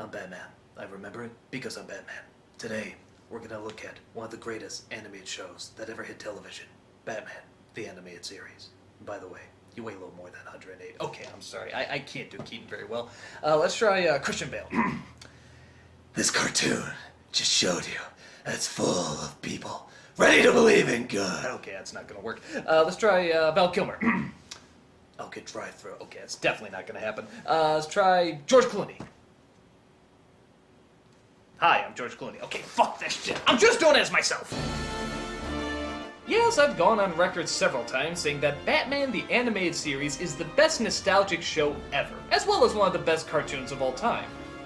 I'm Batman. I remember it because I'm Batman. Today, we're gonna look at one of the greatest animated shows that ever hit television. Batman, the animated series. By the way, you weigh a little more than 108. Okay, I'm sorry. I can't do Keaton very well. Let's try Christian Bale. This cartoon just showed you that it's full of people ready to believe in good. Okay, that's not gonna work. Let's try Val Kilmer. Okay, drive-through. Okay, that's definitely not gonna happen. Let's try George Clooney. Hi, I'm George Clooney. Okay, fuck this shit. I'm just doing it as myself. Yes, I've gone on record several times saying that Batman the Animated Series is the best nostalgic show ever, as well as one of the best cartoons of all time.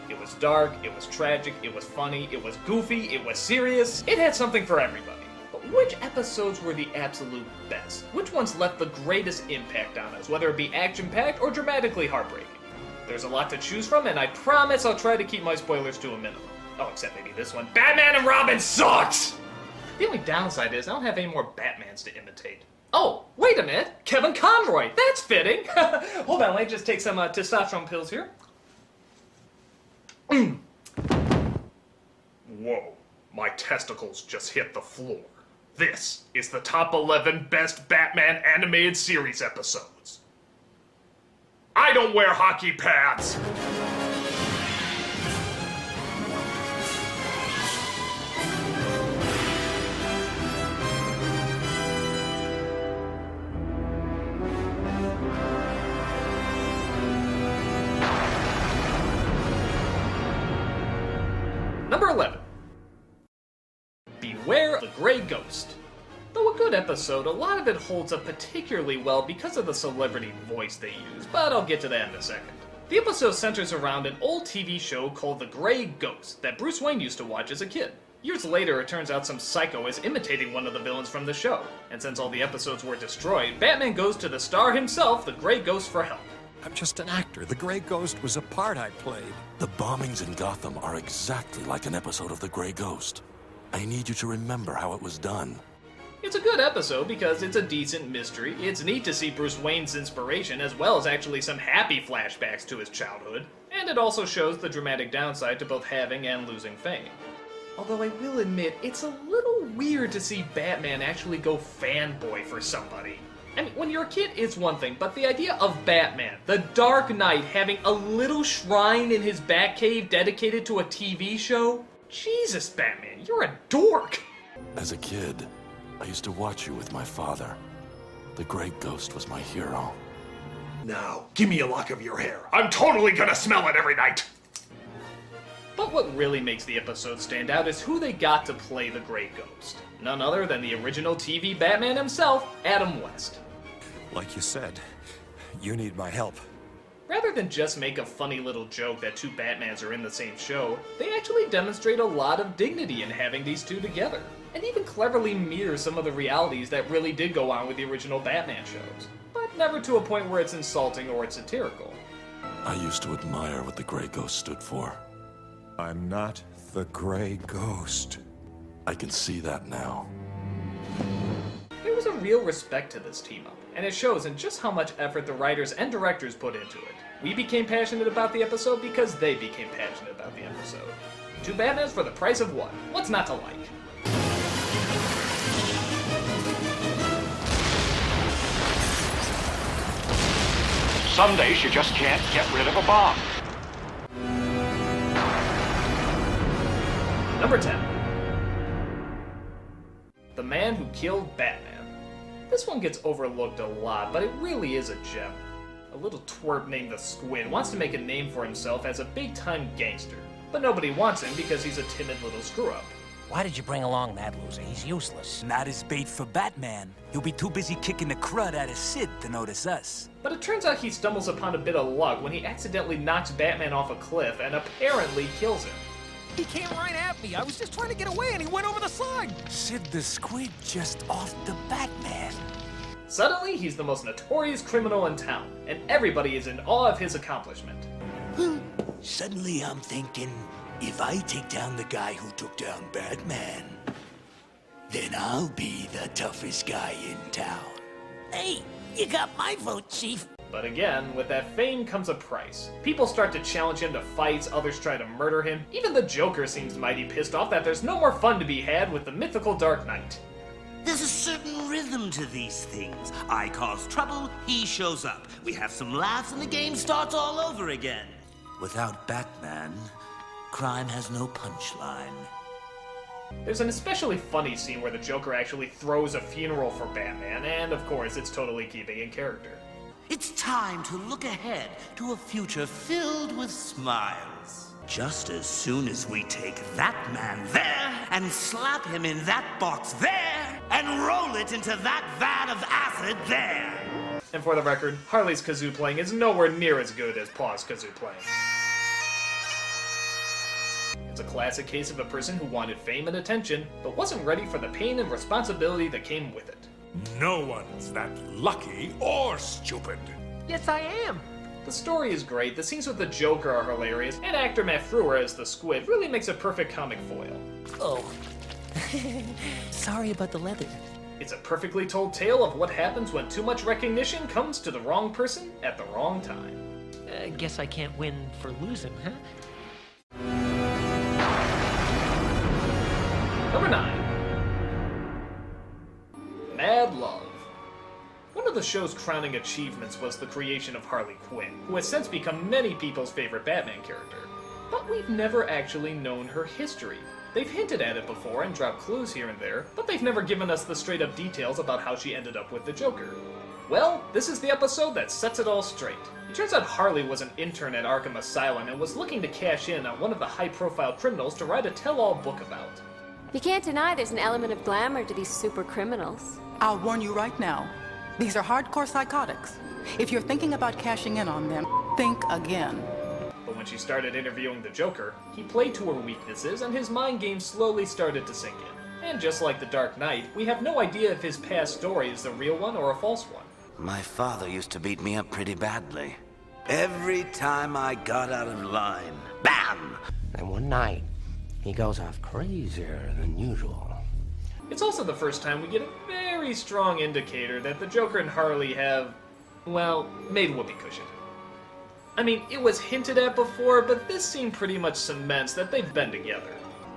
It was dark, it was tragic, it was funny, it was goofy, it was serious. It had something for everybody. But which episodes were the absolute best? Which ones left the greatest impact on us, whether it be action-packed or dramatically heartbreaking? There's a lot to choose from, and I promise I'll try to keep my spoilers to a minimum. Oh, except maybe this one. Batman and Robin sucks! The only downside is I don't have any more Batmans to imitate. Oh, wait a minute! Kevin Conroy! That's fitting! Hold on, let me just take some testosterone pills here. Whoa, my testicles just hit the floor. This is the top 11 best Batman animated series episodes. I don't wear hockey pads! Number 11. Beware the Grey Ghost. Though a good episode, a lot of it holds up particularly well because of the celebrity voice they use, but I'll get to that in a second. The episode centers around an old TV show called The Grey Ghost that Bruce Wayne used to watch as a kid. Years later, it turns out some psycho is imitating one of the villains from the show, and since all the episodes were destroyed, Batman goes to the star himself, the Grey Ghost, for help. I'm just an actor. The Grey Ghost was a part I played. The bombings in Gotham are exactly like an episode of The Grey Ghost. I need you to remember how it was done. It's a good episode because it's a decent mystery. It's neat to see Bruce Wayne's inspiration as well as actually some happy flashbacks to his childhood. And it also shows the dramatic downside to both having and losing fame. Although I will admit, it's a little weird to see Batman actually go fanboy for somebody. I mean, when you're a kid, it's one thing, but the idea of Batman, the Dark Knight, having a little shrine in his Batcave dedicated to a TV show? Jesus, Batman, you're a dork! As a kid, I used to watch you with my father. The Grey Ghost was my hero. Now, give me a lock of your hair. I'm totally gonna smell it every night! But what really makes the episode stand out is who they got to play the Grey Ghost. None other than the original TV Batman himself, Adam West. Like you said, you need my help. Rather than just make a funny little joke that two Batmans are in the same show, they actually demonstrate a lot of dignity in having these two together, and even cleverly mirror some of the realities that really did go on with the original Batman shows, but never to a point where it's insulting or it's satirical. I used to admire what the Grey Ghost stood for. I'm not the Grey Ghost. I can see that now. There was a real respect to this team-up, and it shows in just how much effort the writers and directors put into it. We became passionate about the episode because they became passionate about the episode. Two Batmans for the price of one. What's not to like? Some days you just can't get rid of a bomb. Number 10. The Man Who Killed Batman. This one gets overlooked a lot, but it really is a gem. A little twerp named the Squid wants to make a name for himself as a big-time gangster, but nobody wants him because he's a timid little screw-up. Why did you bring along that loser? He's useless. Not as bait for Batman. He'll be too busy kicking the crud out of Sid to notice us. But it turns out he stumbles upon a bit of luck when he accidentally knocks Batman off a cliff and apparently kills him. He came right at me. I was just trying to get away and he went over the side. Sid the Squid just off the Batman. Suddenly, he's the most notorious criminal in town, and everybody is in awe of his accomplishment. Suddenly I'm thinking, if I take down the guy who took down Batman, then I'll be the toughest guy in town. Hey, you got my vote, Chief. But again, with that fame comes a price. People start to challenge him to fights, others try to murder him. Even the Joker seems mighty pissed off that there's no more fun to be had with the mythical Dark Knight. There's a certain rhythm to these things. I cause trouble, he shows up. We have some laughs and the game starts all over again. Without Batman, crime has no punchline. There's an especially funny scene where the Joker actually throws a funeral for Batman, and of course it's totally keeping in character. It's time to look ahead to a future filled with smiles. Just as soon as we take that man there and slap him in that box there and roll it into that vat of acid there. And for the record, Harley's kazoo playing is nowhere near as good as Paw's kazoo playing. It's a classic case of a person who wanted fame and attention, but wasn't ready for the pain and responsibility that came with it. No one's that lucky or stupid. Yes, I am. The story is great, the scenes with the Joker are hilarious, and actor Matt Frewer as the Squid really makes a perfect comic foil. Oh. Sorry about the leather. It's a perfectly told tale of what happens when too much recognition comes to the wrong person at the wrong time. Guess I can't win for losing, huh? Number 9. Mad Love. One of the show's crowning achievements was the creation of Harley Quinn, who has since become many people's favorite Batman character. But we've never actually known her history. They've hinted at it before and dropped clues here and there, but they've never given us the straight-up details about how she ended up with the Joker. Well, this is the episode that sets it all straight. It turns out Harley was an intern at Arkham Asylum and was looking to cash in on one of the high-profile criminals to write a tell-all book about. You can't deny there's an element of glamour to these super criminals. I'll warn you right now. These are hardcore psychotics. If you're thinking about cashing in on them, think again. But when she started interviewing the Joker, he played to her weaknesses and his mind games slowly started to sink in. And just like the Dark Knight, we have no idea if his past story is the real one or a false one. My father used to beat me up pretty badly. Every time I got out of line, bam! And one night, he goes off crazier than usual. It's also the first time we get a very strong indicator that the Joker and Harley have, well, made whoopee cushion. I mean, it was hinted at before, but this scene pretty much cements that they've been together.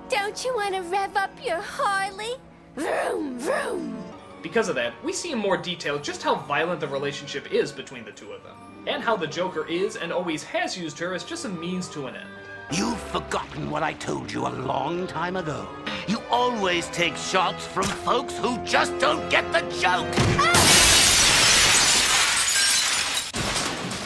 Don't you want to rev up your Harley? Vroom, vroom. Because of that, we see in more detail just how violent the relationship is between the two of them, and how the Joker is and always has used her as just a means to an end. You've forgotten what I told you a long time ago. You always take shots from folks who just don't get the joke.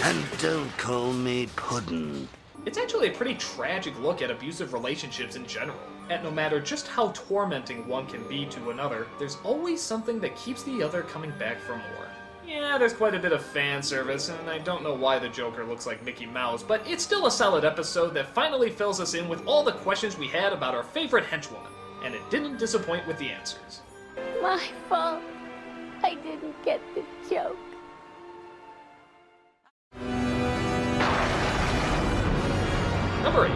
And don't call me Puddin'. It's actually a pretty tragic look at abusive relationships in general. And no matter just how tormenting one can be to another, there's always something that keeps the other coming back for more. Yeah, there's quite a bit of fan service, and I don't know why the Joker looks like Mickey Mouse, but it's still a solid episode that finally fills us in with all the questions we had about our favorite henchwoman, and it didn't disappoint with the answers. My fault. I didn't get the joke. Number 8.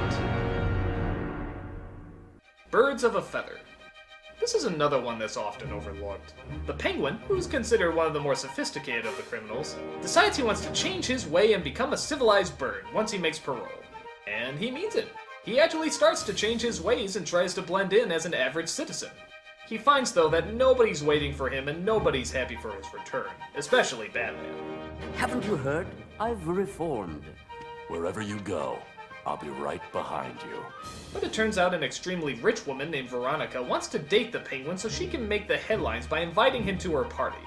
Birds of a Feather. This is another one that's often overlooked. The Penguin, who's considered one of the more sophisticated of the criminals, decides he wants to change his way and become a civilized bird once he makes parole. And he means it. He actually starts to change his ways and tries to blend in as an average citizen. He finds, though, that nobody's waiting for him and nobody's happy for his return, especially Batman. Haven't you heard? I've reformed. Wherever you go, I'll be right behind you. But it turns out an extremely rich woman named Veronica wants to date the Penguin so she can make the headlines by inviting him to her party.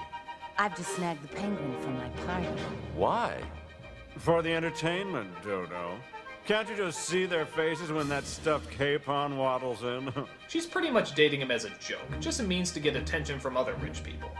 I've just snagged the Penguin for my party. Why? For the entertainment, Dodo. Can't you just see their faces when that stuffed capon waddles in? She's pretty much dating him as a joke, just a means to get attention from other rich people.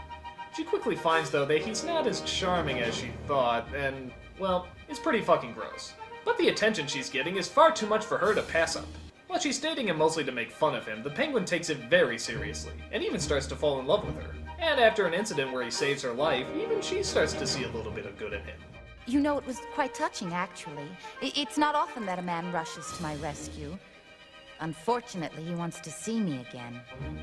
She quickly finds, though, that he's not as charming as she thought, and, well, it's pretty fucking gross. But the attention she's getting is far too much for her to pass up. While she's dating him mostly to make fun of him, the Penguin takes it very seriously, and even starts to fall in love with her. And after an incident where he saves her life, even she starts to see a little bit of good in him. You know, it was quite touching, actually. It's not often that a man rushes to my rescue. Unfortunately, he wants to see me again.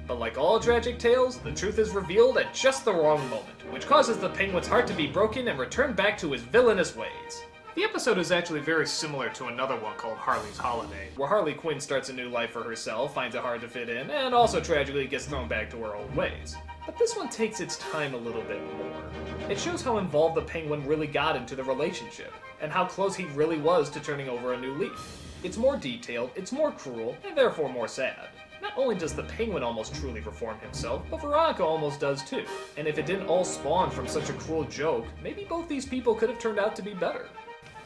But like all tragic tales, the truth is revealed at just the wrong moment, which causes the Penguin's heart to be broken and return back to his villainous ways. The episode is actually very similar to another one called Harley's Holiday, where Harley Quinn starts a new life for herself, finds it hard to fit in, and also tragically gets thrown back to her old ways. But this one takes its time a little bit more. It shows how involved the Penguin really got into the relationship, and how close he really was to turning over a new leaf. It's more detailed, it's more cruel, and therefore more sad. Not only does the Penguin almost truly reform himself, but Veronica almost does too. And if it didn't all spawn from such a cruel joke, maybe both these people could have turned out to be better.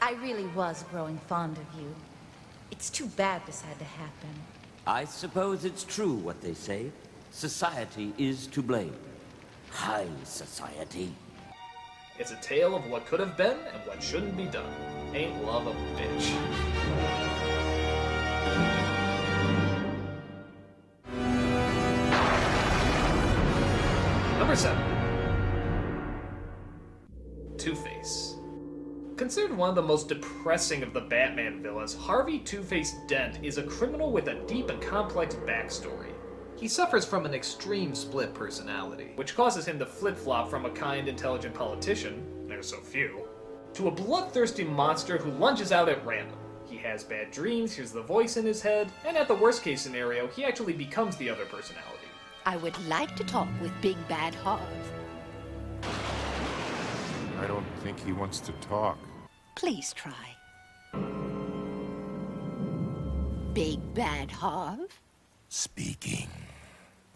I really was growing fond of you. It's too bad this had to happen. I suppose it's true what they say. Society is to blame. High society. It's a tale of what could have been and what shouldn't be done. Ain't love a bitch? Number 7. Two-Face. Considered one of the most depressing of the Batman villains, Harvey Two-Face Dent is a criminal with a deep and complex backstory. He suffers from an extreme split personality, which causes him to flip-flop from a kind, intelligent politician, there's so few, to a bloodthirsty monster who lunges out at random. He has bad dreams, hears the voice in his head, and at the worst-case scenario, he actually becomes the other personality. I would like to talk with Big Bad Harv. I don't think he wants to talk. Please try. Big Bad Harv? Speaking.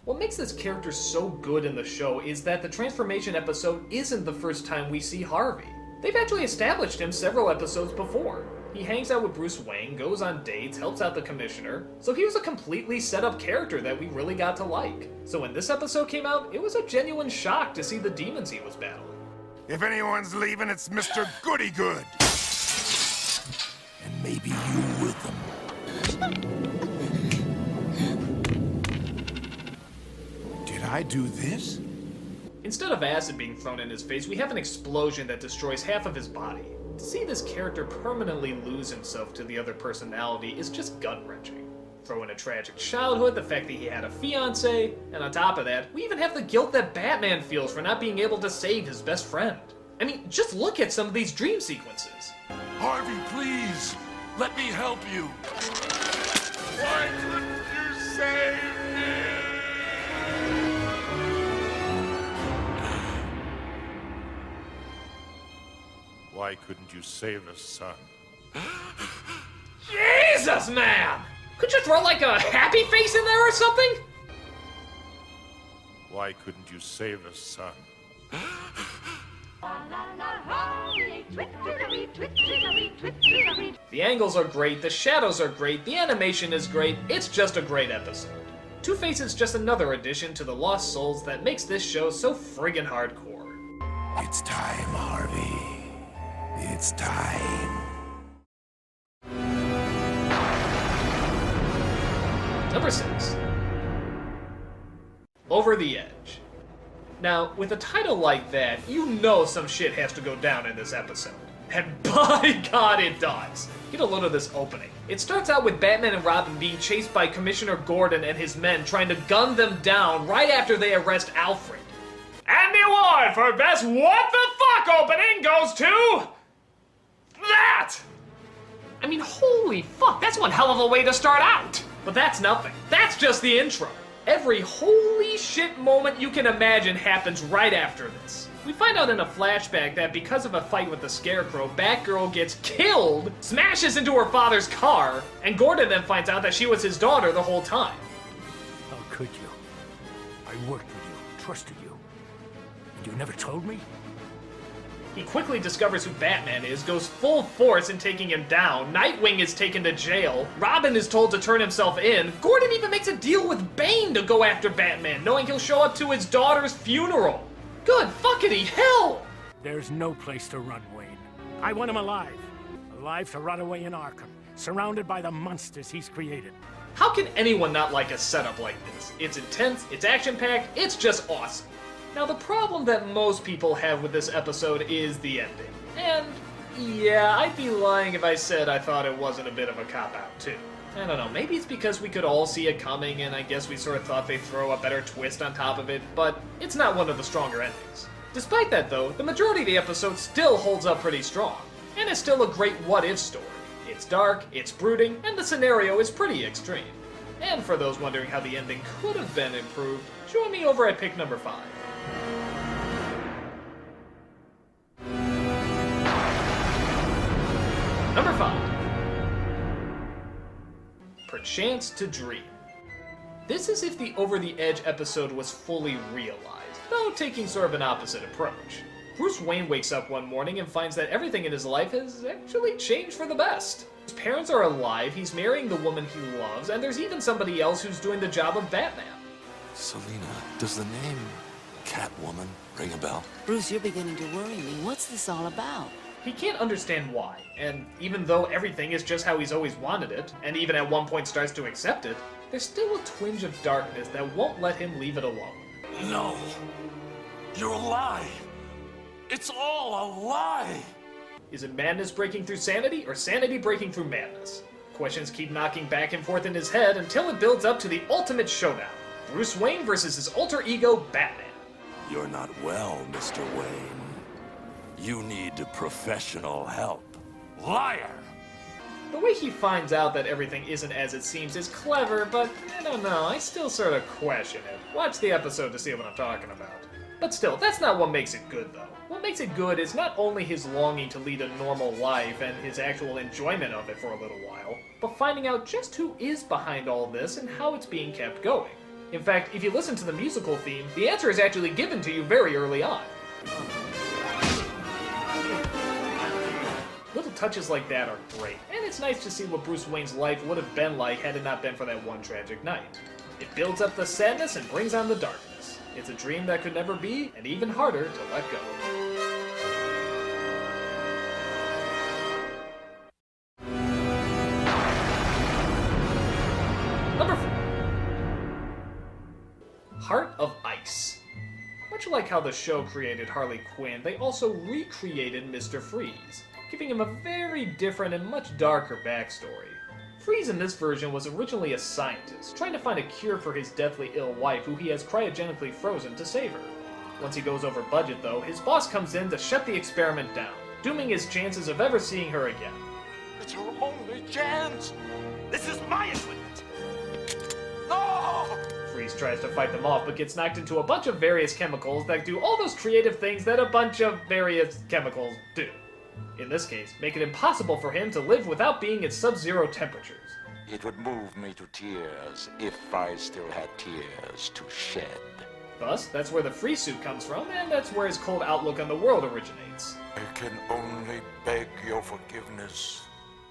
What makes this character so good in the show is that the transformation episode isn't the first time we see Harvey. They've actually established him several episodes before. He hangs out with Bruce Wayne, goes on dates, helps out the commissioner, so he was a completely set up character that we really got to like. So when this episode came out, it was a genuine shock to see the demons he was battling. If anyone's leaving, it's Mr. Goody-Good. And maybe you with them. Did I do this? Instead of acid being thrown in his face, we have an explosion that destroys half of his body. To see this character permanently lose himself to the other personality is just gut-wrenching. Throw in a tragic childhood, the fact that he had a fiancé, and on top of that, we even have the guilt that Batman feels for not being able to save his best friend. I mean, just look at some of these dream sequences. Harvey, please! Let me help you! Why couldn't you save me? Why couldn't you save us, son? Jesus, man! Could you throw like a happy face in there or something? Why couldn't you save us, son? The angles are great, the shadows are great, the animation is great, it's just a great episode. Two-Face is just another addition to the Lost Souls that makes this show so friggin' hardcore. It's time, Harvey. It's time. Number 6. Over the Edge. Now, with a title like that, you know some shit has to go down in this episode. And by God, it does. Get a load of this opening. It starts out with Batman and Robin being chased by Commissioner Gordon and his men trying to gun them down right after they arrest Alfred. And the award for best what the fuck opening goes to... that! I mean, holy fuck, that's one hell of a way to start out! But that's nothing. That's just the intro. Every holy shit moment you can imagine happens right after this. We find out in a flashback that because of a fight with the Scarecrow, Batgirl gets killed, smashes into her father's car, and Gordon then finds out that she was his daughter the whole time. How could you? I worked with you, trusted you. And you never told me? He quickly discovers who Batman is, goes full force in taking him down, Nightwing is taken to jail, Robin is told to turn himself in, Gordon even makes a deal with Bane to go after Batman, knowing he'll show up to his daughter's funeral. Good fuckity hell! There's no place to run, Wayne. I want him alive. Alive to rot away in Arkham, surrounded by the monsters he's created. How can anyone not like a setup like this? It's intense, it's action-packed, it's just awesome. Now, the problem that most people have with this episode is the ending. And Yeah, I'd be lying if I said I thought it wasn't a bit of a cop-out, too. I don't know, maybe it's because we could all see it coming, and I guess we sort of thought they'd throw a better twist on top of it, but it's not one of the stronger endings. Despite that, though, the majority of the episode still holds up pretty strong, and it's still a great what-if story. It's dark, it's brooding, and the scenario is pretty extreme. And for those wondering how the ending could have been improved, join me over at pick number 5. Number 5. Perchance to Dream. This is if the Over the Edge episode was fully realized, though taking sort of an opposite approach. Bruce Wayne wakes up one morning and finds that everything in his life has actually changed for the best. His parents are alive, he's marrying the woman he loves, and there's even somebody else who's doing the job of Batman. Selina, does the name Catwoman ring a bell? Bruce, you're beginning to worry me. What's this all about? He can't understand why, and even though everything is just how he's always wanted it, and even at one point starts to accept it, there's still a twinge of darkness that won't let him leave it alone. No. You're a lie. It's all a lie. Is it madness breaking through sanity, or sanity breaking through madness? Questions keep knocking back and forth in his head until it builds up to the ultimate showdown. Bruce Wayne versus his alter ego, Batman. You're not well, Mr. Wayne. You need professional help. Liar! The way he finds out that everything isn't as it seems is clever, but I don't know, I still sort of question it. Watch the episode to see what I'm talking about. But still, that's not what makes it good, though. What makes it good is not only his longing to lead a normal life and his actual enjoyment of it for a little while, but finding out just who is behind all this and how it's being kept going. In fact, if you listen to the musical theme, the answer is actually given to you very early on. Little touches like that are great, and it's nice to see what Bruce Wayne's life would have been like had it not been for that one tragic night. It builds up the sadness and brings on the darkness. It's a dream that could never be, and even harder to let go. Number 4. Heart of Ice. Much like how the show created Harley Quinn, they also recreated Mr. Freeze, giving him a very different and much darker backstory. Freeze in this version was originally a scientist, trying to find a cure for his deathly ill wife who he has cryogenically frozen to save her. Once he goes over budget though, his boss comes in to shut the experiment down, dooming his chances of ever seeing her again. It's your only chance! This is my equipment! No! Freeze tries to fight them off, but gets knocked into a bunch of various chemicals that do all those creative things that a bunch of various chemicals do. In this case, make it impossible for him to live without being at sub-zero temperatures. It would move me to tears if I still had tears to shed. Thus, that's where the freeze suit comes from, and that's where his cold outlook on the world originates. I can only beg your forgiveness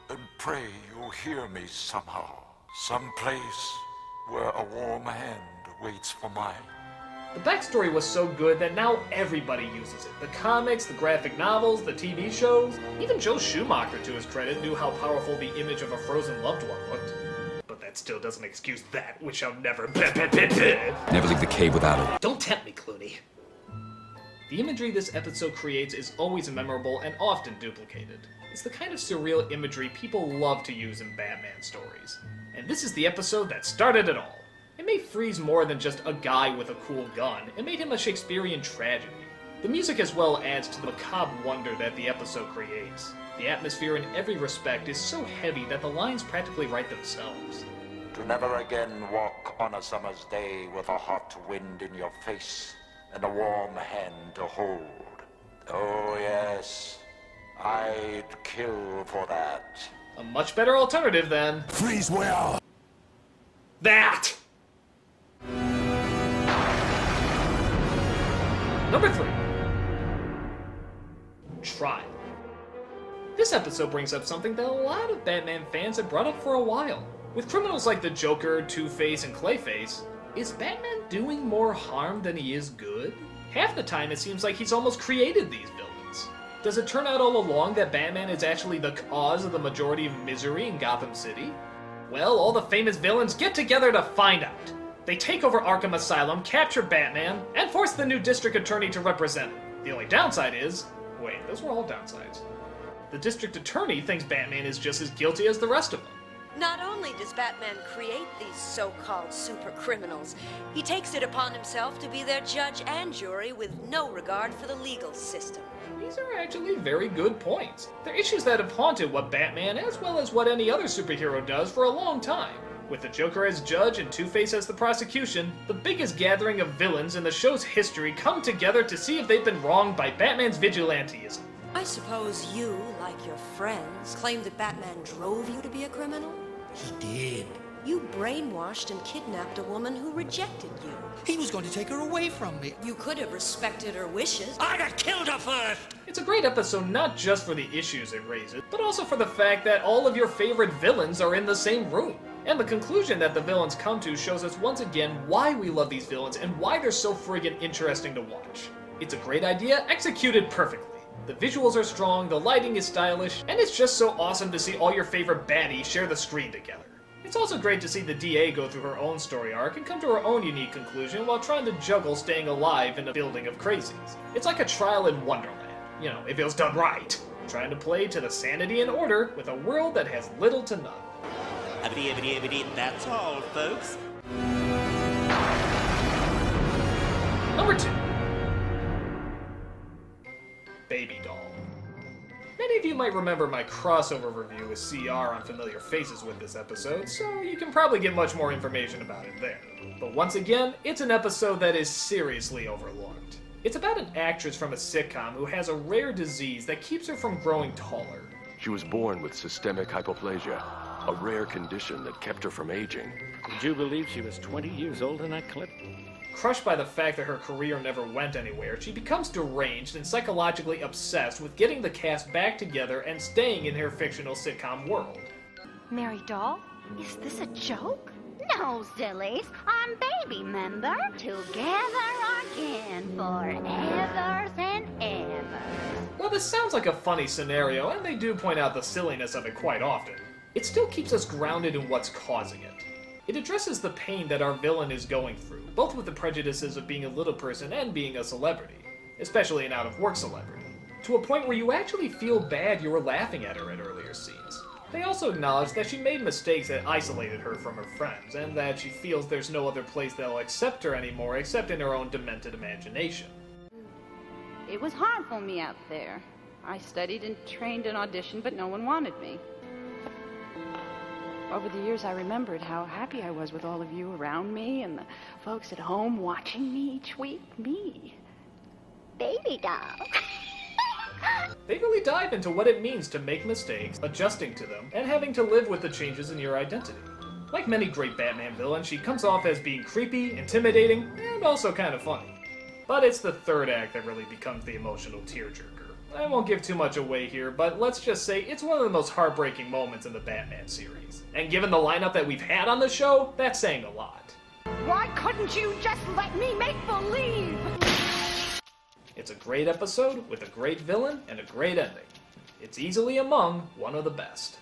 and pray you'll hear me somehow. Someplace where a warm hand waits for mine. The backstory was so good that now everybody uses it. The comics, the graphic novels, the TV shows. Even Joe Schumacher, to his credit, knew how powerful the image of a frozen loved one looked. But that still doesn't excuse that which shall never Never leave the cave without it. Don't tempt me, Clooney. The imagery this episode creates is always memorable and often duplicated. It's the kind of surreal imagery people love to use in Batman stories. And this is the episode that started it all. It made Freeze more than just a guy with a cool gun. It made him a Shakespearean tragedy. The music as well adds to the macabre wonder that the episode creates. The atmosphere in every respect is so heavy that the lines practically write themselves. To never again walk on a summer's day with a hot wind in your face and a warm hand to hold. Oh yes, I'd kill for that. A much better alternative than... Freeze well! That! Number 3. Trial. This episode brings up something that a lot of Batman fans have brought up for a while. With criminals like the Joker, Two-Face, and Clayface, is Batman doing more harm than he is good? Half the time it seems like he's almost created these villains. Does it turn out all along that Batman is actually the cause of the majority of misery in Gotham City? Well, all the famous villains get together to find out. They take over Arkham Asylum, capture Batman, and force the new district attorney to represent him. The only downside is... Wait, those were all downsides. The district attorney thinks Batman is just as guilty as the rest of them. Not only does Batman create these so-called super criminals, he takes it upon himself to be their judge and jury with no regard for the legal system. These are actually very good points. They're issues that have haunted what Batman, as well as what any other superhero does, for a long time. With the Joker as judge and Two-Face as the prosecution, the biggest gathering of villains in the show's history come together to see if they've been wronged by Batman's vigilantism. I suppose you, like your friends, claim that Batman drove you to be a criminal? He did. You brainwashed and kidnapped a woman who rejected you. He was going to take her away from me. You could have respected her wishes. I'd have killed her first! It's a great episode not just for the issues it raises, but also for the fact that all of your favorite villains are in the same room. And the conclusion that the villains come to shows us once again why we love these villains and why they're so friggin' interesting to watch. It's a great idea, executed perfectly. The visuals are strong, the lighting is stylish, and it's just so awesome to see all your favorite baddies share the screen together. It's also great to see the DA go through her own story arc and come to her own unique conclusion while trying to juggle staying alive in a building of crazies. It's like a trial in Wonderland, you know, if it was done right. Trying to play to the sanity and order with a world that has little to none. That's all, folks. Number 2. Baby Doll. Many of you might remember my crossover review with CR on Familiar Faces with this episode, so you can probably get much more information about it there. But once again, it's an episode that is seriously overlooked. It's about an actress from a sitcom who has a rare disease that keeps her from growing taller. She was born with systemic hypoplasia, a rare condition that kept her from aging. Would you believe she was 20 years old in that clip? Crushed by the fact that her career never went anywhere, she becomes deranged and psychologically obsessed with getting the cast back together and staying in her fictional sitcom world. Mary Doll, is this a joke? No, sillies. I'm baby, member. Together again, forever and ever. Well, this sounds like a funny scenario, and they do point out the silliness of it quite often. It still keeps us grounded in what's causing it. It addresses the pain that our villain is going through, both with the prejudices of being a little person and being a celebrity, especially an out-of-work celebrity, to a point where you actually feel bad you were laughing at her in earlier scenes. They also acknowledge that she made mistakes that isolated her from her friends, and that she feels there's no other place that'll accept her anymore except in her own demented imagination. It was hard for me out there. I studied and trained and auditioned, but no one wanted me. Over the years, I remembered how happy I was with all of you around me and the folks at home watching me each week. Me. Baby Doll. They really dive into what it means to make mistakes, adjusting to them, and having to live with the changes in your identity. Like many great Batman villains, she comes off as being creepy, intimidating, and also kind of funny. But it's the third act that really becomes the emotional tearjerker. I won't give too much away here, but let's just say it's one of the most heartbreaking moments in the Batman series. And given the lineup that we've had on the show, that's saying a lot. Why couldn't you just let me make believe? It's a great episode with a great villain and a great ending. It's easily among one of the best.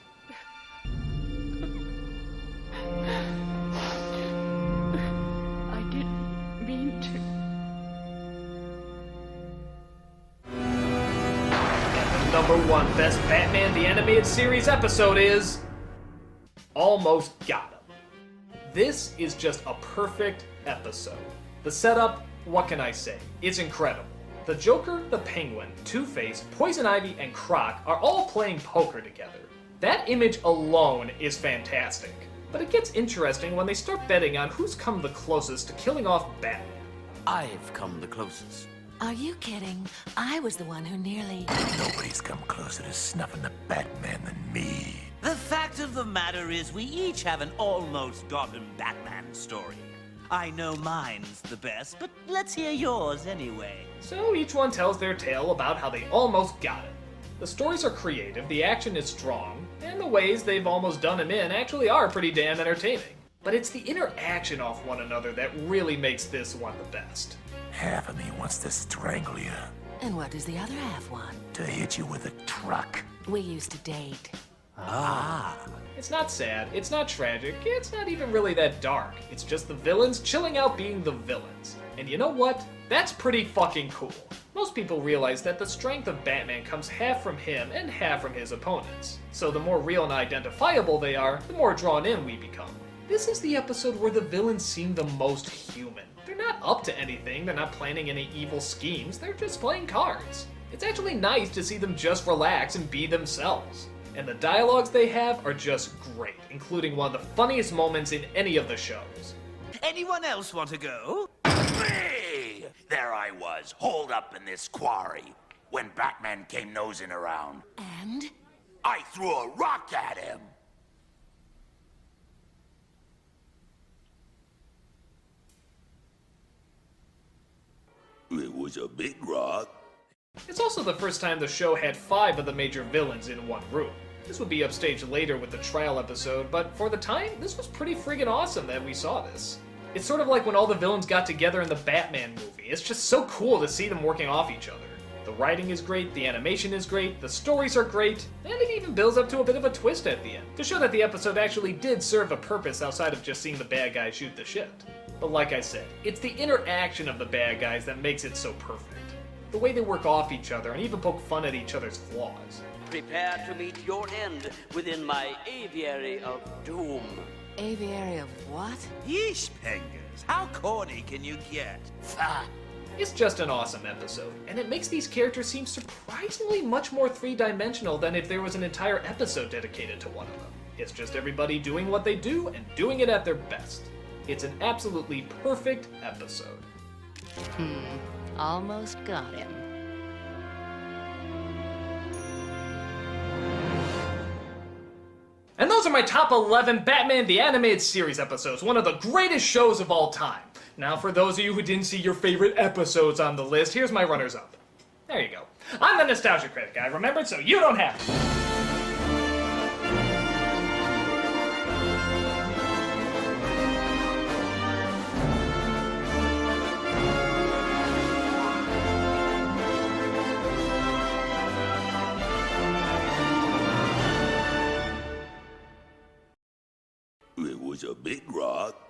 I didn't mean to. And the number 1 best Batman the Animated Series episode is... Almost Got Him. This is just a perfect episode. The setup, what can I say? It's incredible. The Joker, the Penguin, Two-Face, Poison Ivy, and Croc are all playing poker together. That image alone is fantastic. But it gets interesting when they start betting on who's come the closest to killing off Batman. I've come the closest. Are you kidding? I was the one who nearly... Nobody's come closer to snuffing the Batman than me. The fact of the matter is we each have an almost Gotham Batman story. I know mine's the best, but let's hear yours anyway. So each one tells their tale about how they almost got it. The stories are creative, the action is strong, and the ways they've almost done him in actually are pretty damn entertaining. But it's the interaction off one another that really makes this one the best. Half of me wants to strangle you. And what does the other half want? To hit you with a truck. We used to date. It's not sad, it's not tragic, it's not even really that dark. It's just the villains chilling out being the villains. And you know what? That's pretty fucking cool. Most people realize that the strength of Batman comes half from him and half from his opponents. So the more real and identifiable they are, the more drawn in we become. This is the episode where the villains seem the most human. They're not up to anything, they're not planning any evil schemes, they're just playing cards. It's actually nice to see them just relax and be themselves. And the dialogues they have are just great, including one of the funniest moments in any of the shows. Anyone else want to go? Hey! There I was, holed up in this quarry, when Batman came nosing around. And? I threw a rock at him. It was a big rock. It's also the first time the show had 5 of the major villains in one room. This would be upstaged later with the trial episode, but for the time, this was pretty friggin' awesome that we saw this. It's sort of like when all the villains got together in the Batman movie. It's just so cool to see them working off each other. The writing is great, the animation is great, the stories are great, and it even builds up to a bit of a twist at the end, to show that the episode actually did serve a purpose outside of just seeing the bad guy shoot the shit. But like I said, it's the interaction of the bad guys that makes it so perfect. The way they work off each other and even poke fun at each other's flaws. Prepare to meet your end within my aviary of doom. Aviary of what? Yeesh, Pengers. How corny can you get? It's just an awesome episode, and it makes these characters seem surprisingly much more three-dimensional than if there was an entire episode dedicated to one of them. It's just everybody doing what they do and doing it at their best. It's an absolutely perfect episode. Almost got him. And those are my top 11 Batman the Animated Series episodes, one of the greatest shows of all time. Now for those of you who didn't see your favorite episodes on the list, here's my runners-up. There you go. I'm the Nostalgia Critic, I remembered, so you don't have to. It was a big rock.